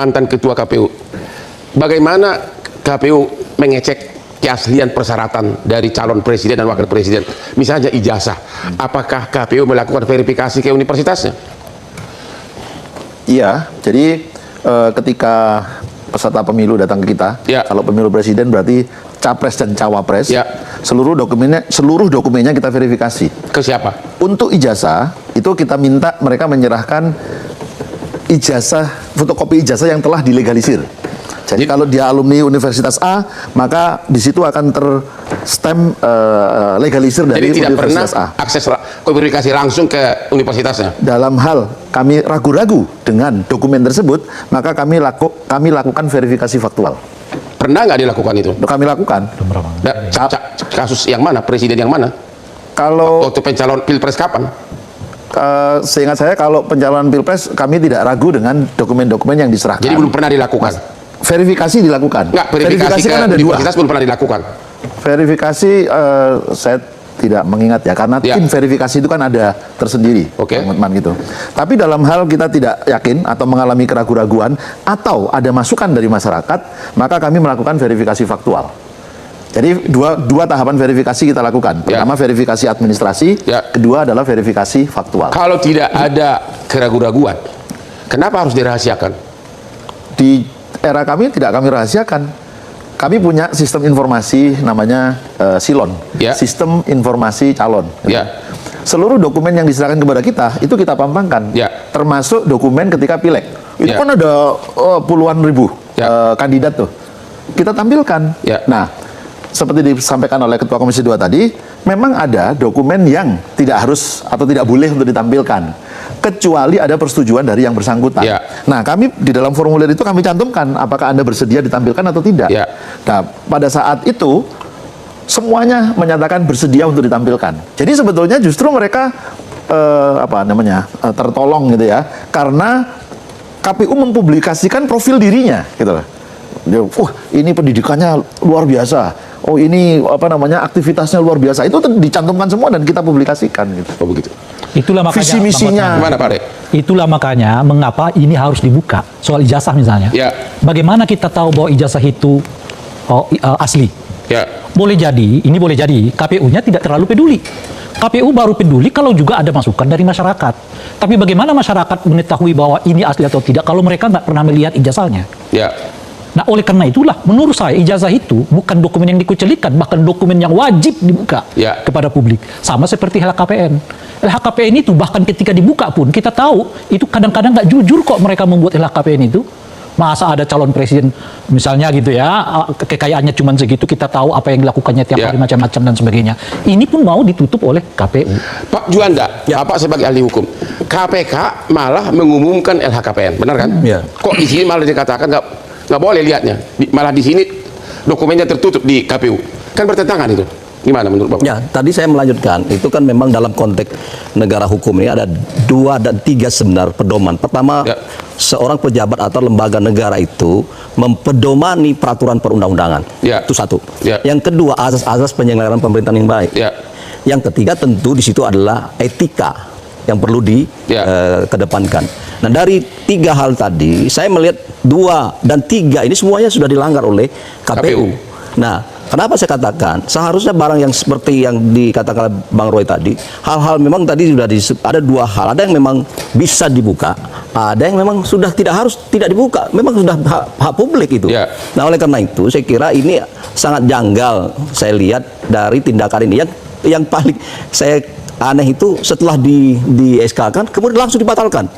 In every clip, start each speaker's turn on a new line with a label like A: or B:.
A: mantan ketua KPU, bagaimana KPU mengecek keaslian persyaratan dari calon presiden dan wakil presiden, misalnya ijazah? Apakah KPU melakukan verifikasi ke universitasnya?
B: Iya, jadi ketika peserta pemilu datang ke kita,
A: ya,
B: kalau pemilu presiden berarti capres dan cawapres,
A: ya,
B: seluruh dokumennya kita verifikasi.
A: Ke siapa?
B: Untuk ijazah itu kita minta mereka menyerahkan ijazah, fotokopi ijazah yang telah dilegalisir. Jadi kalau dia alumni Universitas A, maka di situ akan terstem legalisir dari Universitas A.
A: Akses verifikasi langsung ke universitasnya.
B: Dalam hal kami ragu-ragu dengan dokumen tersebut, maka kami lakukan verifikasi faktual.
A: Pernah nggak dilakukan itu?
B: Kami lakukan.
A: Kasus yang mana? Presiden yang mana?
B: Kalau
A: waktu pencalon pilpres kapan?
B: Seingat saya kalau pencalonan pilpres kami tidak ragu dengan dokumen-dokumen yang diserahkan.
A: Jadi belum pernah dilakukan?
B: Verifikasi dilakukan.
A: Nggak, verifikasi kan ada universitas belum pernah dilakukan.
B: Verifikasi saya tidak mengingat ya, karena tim verifikasi itu kan ada tersendiri, teman-teman gitu. Tapi dalam hal kita tidak yakin atau mengalami keraguan-raguan atau ada masukan dari masyarakat, maka kami melakukan verifikasi faktual. Jadi dua tahapan verifikasi kita lakukan. Pertama verifikasi administrasi, kedua adalah verifikasi faktual.
A: Kalau tidak ada keraguan-raguan, kenapa harus dirahasiakan?
B: Di era kami tidak kami rahasiakan. Kami punya sistem informasi namanya Silon, sistem informasi calon. Seluruh dokumen yang diserahkan kepada kita itu kita pampangkan, termasuk dokumen ketika pileg. Itu kan ada puluhan ribu kandidat tuh, kita tampilkan. Nah, seperti disampaikan oleh Ketua Komisi 2 tadi, memang ada dokumen yang tidak harus atau tidak boleh untuk ditampilkan, kecuali ada persetujuan dari yang bersangkutan. Nah, kami di dalam formulir itu kami cantumkan apakah Anda bersedia ditampilkan atau tidak. Nah, pada saat itu semuanya menyatakan bersedia untuk ditampilkan. Jadi sebetulnya justru mereka tertolong gitu ya, karena KPU mempublikasikan profil dirinya gitu loh. Ini pendidikannya luar biasa. Oh, ini aktivitasnya luar biasa. Itu dicantumkan semua dan kita publikasikan gitu.
A: Oh, begitu.
C: Itulah makanya
B: visi misinya.
A: Gimana, Pak Rek?
C: Itulah makanya mengapa ini harus dibuka soal ijazah misalnya. Bagaimana kita tahu bahwa ijazah itu asli? Boleh jadi KPU-nya tidak terlalu peduli. KPU baru peduli kalau juga ada masukan dari masyarakat. Tapi bagaimana masyarakat mengetahui bahwa ini asli atau tidak kalau mereka nggak pernah melihat ijazahnya? Nah, oleh karena itulah menurut saya ijazah itu bukan dokumen yang dikucilkan, bahkan dokumen yang wajib dibuka kepada publik. Sama seperti LHKPN. LHKPN itu bahkan ketika dibuka pun kita tahu itu kadang-kadang nggak jujur kok mereka membuat LHKPN itu. Masa ada calon presiden misalnya gitu ya, kekayaannya cuma segitu, kita tahu apa yang dilakukannya tiap hari macam-macam dan sebagainya. Ini pun mau ditutup oleh KPU.
A: Pak Juanda, Bapak sebagai ahli hukum, KPK malah mengumumkan LHKPN, benar kan? Kok di sini malah dikatakan nggak boleh lihatnya, malah di sini dokumennya tertutup di KPU, kan bertentangan itu. Gimana menurut Bapak?
D: Ya, tadi saya melanjutkan, itu kan memang dalam konteks negara hukum ini ada 2 dan 3 sebenarnya pedoman. Pertama, seorang pejabat atau lembaga negara itu mempedomani peraturan perundang-undangan. Itu satu. Yang kedua, asas-asas penyelenggaraan pemerintahan yang baik. Yang ketiga tentu di situ adalah etika yang perlu dikedepankan. Nah, dari 3 hal tadi, saya melihat 2 dan 3 ini semuanya sudah dilanggar oleh KPU. Nah, kenapa saya katakan seharusnya barang yang seperti yang dikatakan Bang Roy tadi, hal-hal memang tadi sudah ada 2 hal, ada yang memang bisa dibuka, ada yang memang sudah tidak dibuka, memang sudah hak publik itu. Nah, oleh karena itu saya kira ini sangat janggal saya lihat dari tindakan ini. Yang paling saya aneh itu setelah di SK kan kemudian langsung dibatalkan.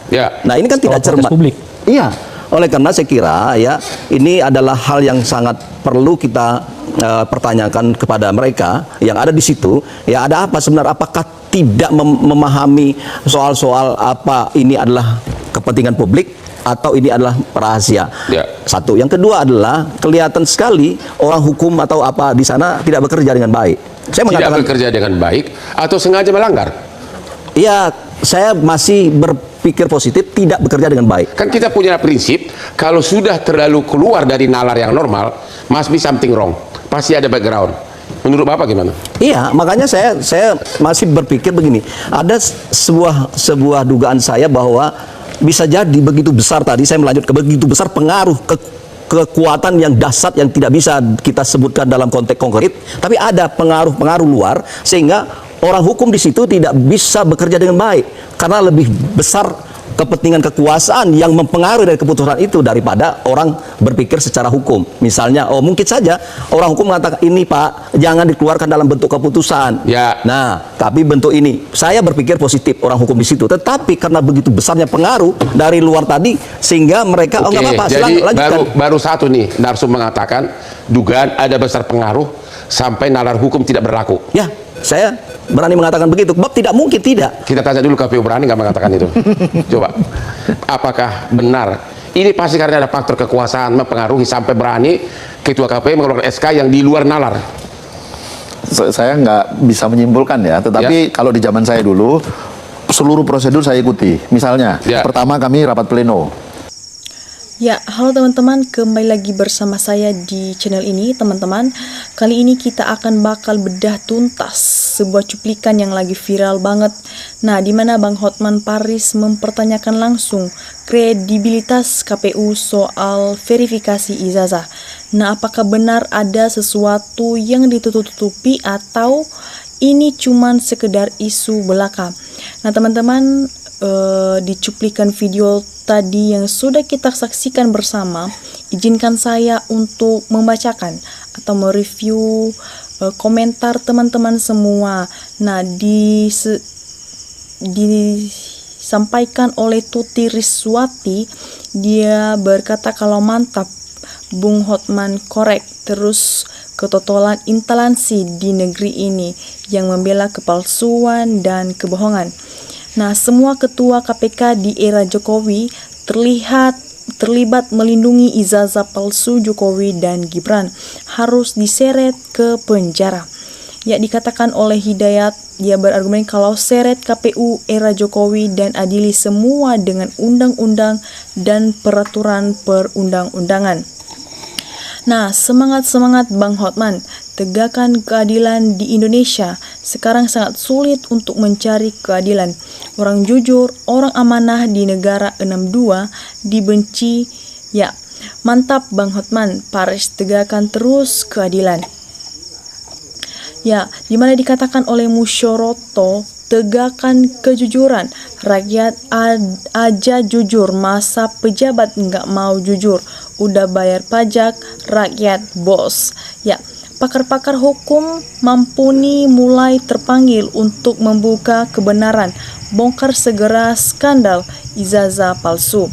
D: Nah, ini kan tidak cermat publik. Oleh karena saya kira ini adalah hal yang sangat perlu kita pertanyakan kepada mereka yang ada di situ. Ada apa sebenarnya? Apakah tidak memahami soal-soal apa ini adalah kepentingan publik atau ini adalah rahasia? Satu. Yang kedua adalah kelihatan sekali orang hukum atau apa di sana tidak bekerja dengan baik. Saya mengatakan
A: tidak bekerja dengan baik atau sengaja melanggar?
D: Saya masih berpikir positif, tidak bekerja dengan baik.
A: Kan kita punya prinsip, kalau sudah terlalu keluar dari nalar yang normal, must be something wrong. Pasti ada background. Menurut Bapak gimana?
D: Makanya saya masih berpikir begini. Ada sebuah dugaan saya bahwa bisa jadi begitu besar tadi, saya melanjut ke begitu besar pengaruh kekuatan yang dahsyat yang tidak bisa kita sebutkan dalam konteks konkret, tapi ada pengaruh-pengaruh luar sehingga orang hukum di situ tidak bisa bekerja dengan baik karena lebih besar kepentingan kekuasaan yang mempengaruhi dari keputusan itu daripada orang berpikir secara hukum. Misalnya, mungkin saja orang hukum mengatakan ini Pak, jangan dikeluarkan dalam bentuk keputusan.
A: Ya.
D: Nah, tapi bentuk ini, saya berpikir positif orang hukum di situ. Tetapi karena begitu besarnya pengaruh dari luar tadi, sehingga mereka
A: nggak
D: apa-apa.
A: Jadi baru satu nih, narsum mengatakan dugaan ada besar pengaruh sampai nalar hukum tidak berlaku.
D: Ya, saya berani mengatakan begitu. Sebab tidak mungkin tidak.
A: Kita tanya dulu KPU berani nggak mengatakan itu? Coba, apakah benar? Ini pasti karena ada faktor kekuasaan mempengaruhi sampai berani Ketua KPU mengeluarkan SK yang di luar nalar.
B: Saya nggak bisa menyimpulkan ya, tetapi kalau di zaman saya dulu seluruh prosedur saya ikuti. Misalnya, pertama kami rapat pleno.
E: Ya, halo teman-teman, kembali lagi bersama saya di channel ini, teman-teman. Kali ini kita akan bakal bedah tuntas sebuah cuplikan yang lagi viral banget. Nah, di mana Bang Hotman Paris mempertanyakan langsung kredibilitas KPU soal verifikasi ijazah. Nah, apakah benar ada sesuatu yang ditutup-tutupi atau ini cuman sekedar isu belaka? Nah, teman-teman, di cuplikan video tadi yang sudah kita saksikan bersama, izinkan saya untuk membacakan atau mereview komentar teman-teman semua. Nah, disampaikan oleh Tuti Riswati, dia berkata kalau mantap, Bung Hotman korek, terus ketotolan intoleransi di negeri ini yang membela kepalsuan dan kebohongan. Nah, semua ketua KPK di era Jokowi terlibat melindungi ijazah palsu Jokowi dan Gibran harus diseret ke penjara. Ya, dikatakan oleh Hidayat, dia berargumen kalau seret KPU era Jokowi dan adili semua dengan undang-undang dan peraturan perundang-undangan. Nah, semangat Bang Hotman, tegakkan keadilan di Indonesia. Sekarang sangat sulit untuk mencari keadilan. Orang jujur, orang amanah di negara 62 dibenci. Ya, mantap Bang Hotman Paris, tegakkan terus keadilan. Ya, dimana dikatakan oleh Musyoroto, tegakkan kejujuran. Rakyat aja jujur, masa pejabat nggak mau jujur. Udah bayar pajak, rakyat bos. Ya, pakar-pakar hukum mampuni mulai terpanggil untuk membuka kebenaran, bongkar segera skandal ijazah palsu.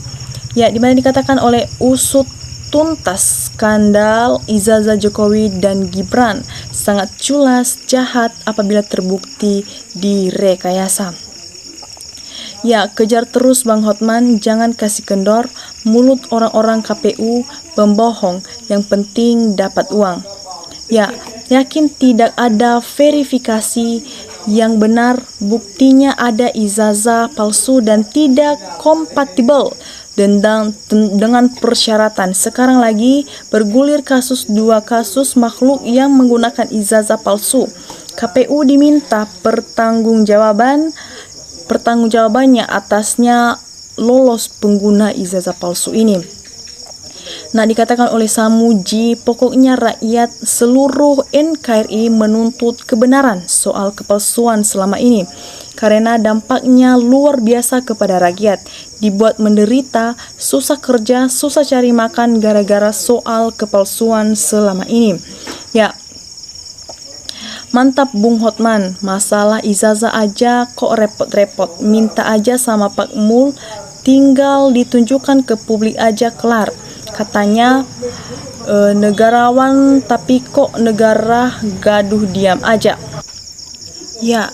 E: Ya, dimana dikatakan oleh usut tuntas skandal ijazah Jokowi dan Gibran sangat culas jahat apabila terbukti direkayasa. Ya, kejar terus Bang Hotman, jangan kasih kendor mulut orang-orang KPU pembohong, yang penting dapat uang. Ya, yakin tidak ada verifikasi yang benar, buktinya ada ijazah palsu dan tidak kompatibel dengan persyaratan. Sekarang lagi bergulir dua kasus makhluk yang menggunakan ijazah palsu. KPU diminta pertanggungjawabannya atasnya lolos pengguna ijazah palsu ini. Nah, dikatakan oleh Samuji, pokoknya rakyat seluruh NKRI menuntut kebenaran soal kepalsuan selama ini karena dampaknya luar biasa kepada rakyat, dibuat menderita, susah kerja, susah cari makan gara-gara soal kepalsuan selama ini. Ya, mantap Bung Hotman, masalah ijazah aja kok repot-repot, minta aja sama Pak Mul, tinggal ditunjukkan ke publik aja kelar. Katanya negarawan, tapi kok negara gaduh diam aja. Ya,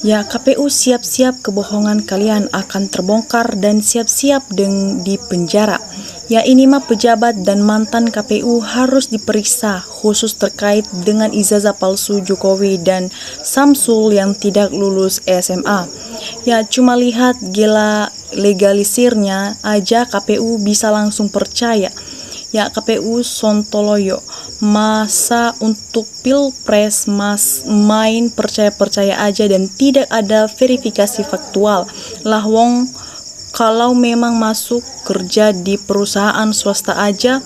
E: KPU siap-siap kebohongan kalian akan terbongkar dan siap-siap di penjara. Ya, ini mah pejabat dan mantan KPU harus diperiksa khusus terkait dengan ijazah palsu Jokowi dan Samsul yang tidak lulus SMA. Ya, cuma lihat gila legalisirnya aja KPU bisa langsung percaya. Ya, KPU sontoloyo, masa untuk pilpres main percaya-percaya aja dan tidak ada verifikasi faktual. Lah wong kalau memang masuk kerja di perusahaan swasta aja,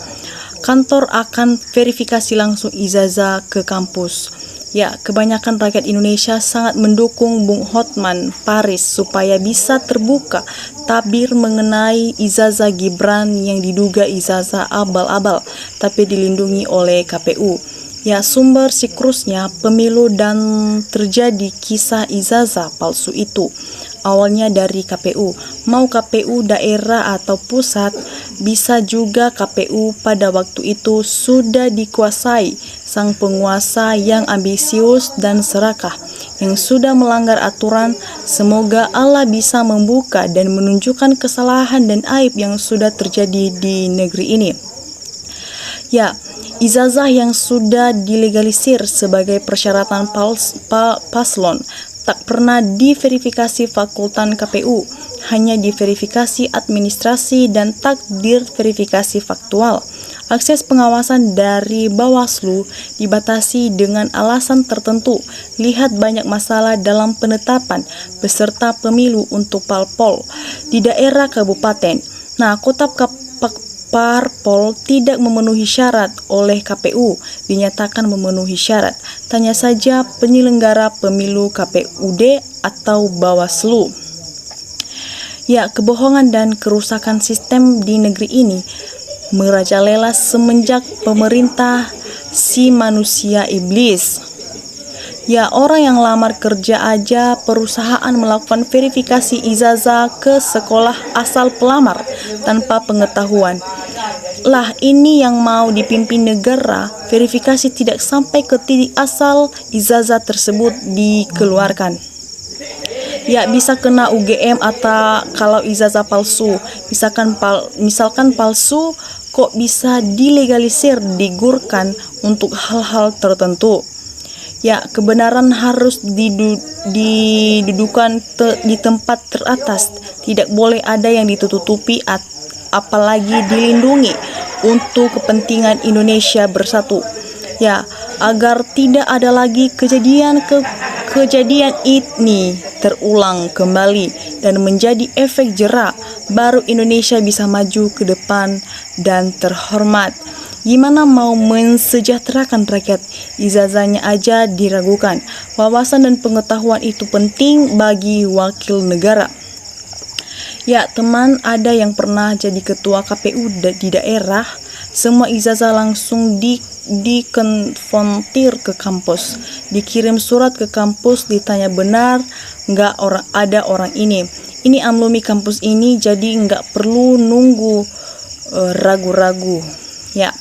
E: kantor akan verifikasi langsung ijazah ke kampus. Ya, kebanyakan rakyat Indonesia sangat mendukung Bung Hotman Paris supaya bisa terbuka tabir mengenai ijazah Gibran yang diduga ijazah abal-abal, tapi dilindungi oleh KPU. Ya, sumber siklusnya pemilu dan terjadi kisah ijazah palsu itu. Awalnya dari KPU, mau KPU daerah atau pusat, bisa juga KPU pada waktu itu sudah dikuasai sang penguasa yang ambisius dan serakah, yang sudah melanggar aturan. Semoga Allah bisa membuka dan menunjukkan kesalahan dan aib yang sudah terjadi di negeri ini. Ya, ijazah yang sudah dilegalisir sebagai persyaratan paslon tak pernah diverifikasi fakultan KPU, hanya diverifikasi administrasi dan tak diverifikasi faktual. Akses pengawasan dari Bawaslu dibatasi dengan alasan tertentu. Lihat banyak masalah dalam penetapan peserta pemilu untuk parpol di daerah kabupaten. Nah, kotak parpol tidak memenuhi syarat oleh KPU, dinyatakan memenuhi syarat. Tanya saja penyelenggara pemilu KPUD atau Bawaslu. Ya, kebohongan dan kerusakan sistem di negeri ini merajalela semenjak pemerintah si manusia iblis. Ya, orang yang lamar kerja aja perusahaan melakukan verifikasi ijazah ke sekolah asal pelamar tanpa pengetahuan. Lah, ini yang mau dipimpin negara, verifikasi tidak sampai ke titik asal ijazah tersebut dikeluarkan. Ya, bisa kena UGM atau kalau ijazah palsu. Misalkan palsu kok bisa dilegalisir, digurkan untuk hal-hal tertentu. Ya, kebenaran harus didudukan di tempat teratas. Tidak boleh ada yang ditutupi apalagi dilindungi untuk kepentingan Indonesia bersatu. Ya, agar tidak ada lagi kejadian ini terulang kembali dan menjadi efek jera, baru Indonesia bisa maju ke depan dan terhormat. Gimana mau mensejahterakan rakyat? Ijazahnya aja diragukan. Wawasan dan pengetahuan itu penting bagi wakil negara. Ya, teman, ada yang pernah jadi ketua KPU di daerah, semua ijazah langsung dikonfrontir ke kampus, dikirim surat ke kampus, ditanya benar nggak ada orang ini amlumi kampus ini, jadi nggak perlu nunggu ragu-ragu. Ya,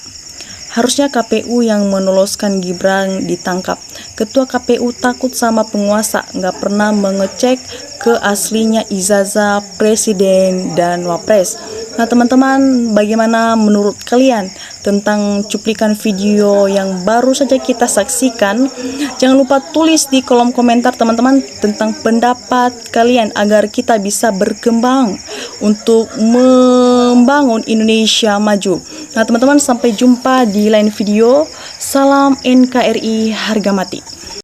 E: harusnya KPU yang meloloskan Gibran ditangkap. Ketua KPU takut sama penguasa, nggak pernah mengecek ke aslinya ijazah presiden dan wapres. Nah, teman-teman, bagaimana menurut kalian tentang cuplikan video yang baru saja kita saksikan? Jangan lupa tulis di kolom komentar, teman-teman, tentang pendapat kalian agar kita bisa berkembang untuk membangun Indonesia maju. Nah, teman-teman, sampai jumpa di lain video. Salam NKRI harga mati.